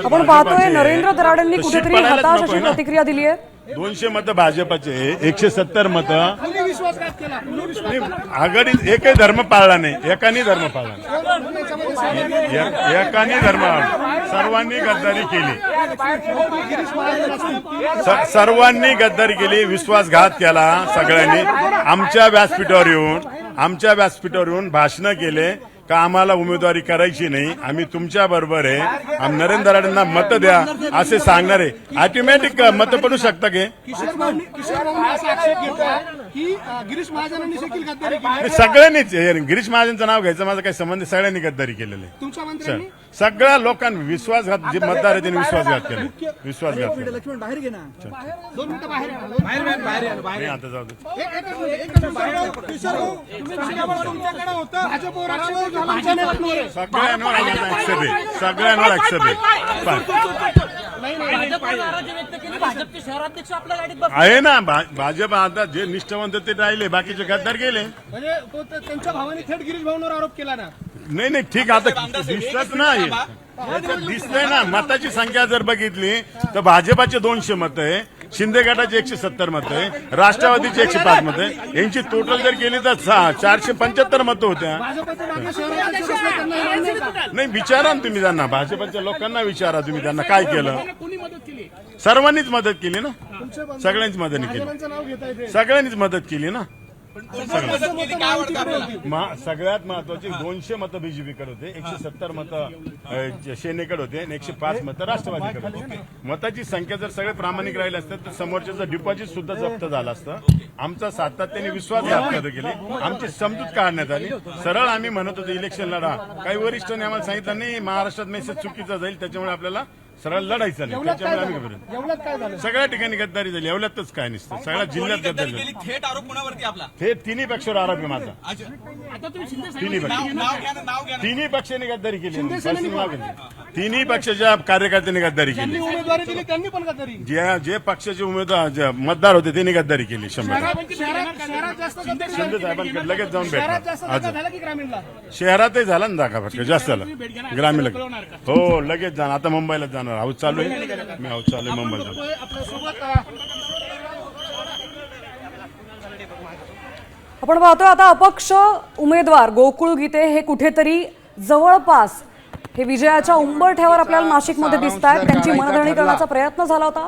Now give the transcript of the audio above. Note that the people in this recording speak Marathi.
आपण पाहतोय नरेंद्र दराडेंनी कुठेतरी हताश अशी प्रतिक्रिया दिली आहे। 200 मतं भाजपचे, 170 मतं आघाडीत एकही धर्म पाळला नाही, एकाने धर्म पाळला नाही, एकाने धर्म सर्वांनी गद्दारी केली, सर्वांनी गद्दारी केली, विश्वासघात केला सगळ्यांनी। आमच्या व्यासपीठावर येऊन भाषण केले का आम्हाला उमेदवारी करायची नाही, आम्ही तुमच्या बरोबर आहे, आम्ही नरेंद्र दराडेंना मत द्या असे सांगणारे ऑटोमॅटिक मत पडू शकता की सगळ्यांनीच गिरीश महाजनचं नाव घ्यायचं माझं काही संबंध, सगळ्यांनी गद्दारी केलेली आहे। सगळ्या लोकांनी विश्वासघात, जे मतदार आहे त्यांनी विश्वासघात केला, विश्वासघात केला। आता जाऊ दे, सगळ्यांवर ऍक्सेप्ट आहे ना। भाजप आता जे निष्ठावंत ते राहिले, बाकीचे गद्दार गेले। म्हणजे त्यांच्या भावाने थेट गिरीश भाऊंवर आरोप केला ना। नाही ठीक, आता दिसत नाही, दिसतंय ना। मताची संख्या जर बघितली तर भाजपाचे 200 मतं आहे, शिंदे गटाचे 170 मतं आहे, राष्ट्रवादीचे 105 मतं आहे, यांची टोटल जर केली तर 475 मतं होत्या। नाही विचारा ना तुम्ही त्यांना, भाजपच्या लोकांना विचारा तुम्ही त्यांना काय केलं। सर्वांनीच मदत केली ना, सगळ्यांनीच मदत केली, सगळ्यांनीच मदत केली ना। सगळ्यात महत्वाची 200 मतं बीजेपीकडे होते, 170 मतं सेनेकडे होते आणि 105 मतं राष्ट्रवादीकडे होते। मताची संख्या जर सगळे प्रामाणिक राहिले असतात तर समोरच्याचं डिपॉझिट सुद्धा जप्त झालं असतं। आमचा सातत्याने विश्वासघात केले, आमची समजूत काढण्यात आली। सरळ आम्ही म्हणत होतो इलेक्शन लढा, काही वरिष्ठांनी आम्हाला सांगितलं नाही महाराष्ट्रात मेसेज चुकीचा जाईल, त्याच्यामुळे आपल्याला सरळ लढायचं नाही, त्याच्यामुळे आम्ही घाबरलो। सगळ्या ठिकाणी गद्दारी झाली, एवढ्यातच काय नसतं, सगळ्या जिल्ह्यात गद्दारी झाली। थेट आरोप कोणावरती आपला? थेट तिन्ही पक्षावर आरोप आहे माझा, तिन्ही पक्षांनी गद्दारी केली, तिन्ही पक्षाच्या कार्यकर्त्यांनी गद्दारी केली, उमेदवारी दिली त्यांनी पण गद्दारी, जे पक्षाचे उमेदवार मतदार होते त्यांनी गद्दारी केली। 100% शिंदे साहेबांकडे लगेच जाऊन भेटला, शहरातही झाला ना जागा फटका जास्त झाला, ग्रामीण हो लगेच जाणार, आता मुंबईला जाणार, हाऊस चालू आहे, मी हाऊस चालू आहे मुंबईला। आपण पाहतोय आता अपक्ष उमेदवार गोकुळ गीते हे कुठेतरी जवळपास हे विजयाच्या उंबरठ्यावर आपल्याला नाशिकमध्ये दिसत आहेत। त्यांची मनधरणी करण्याचा प्रयत्न झाला होता।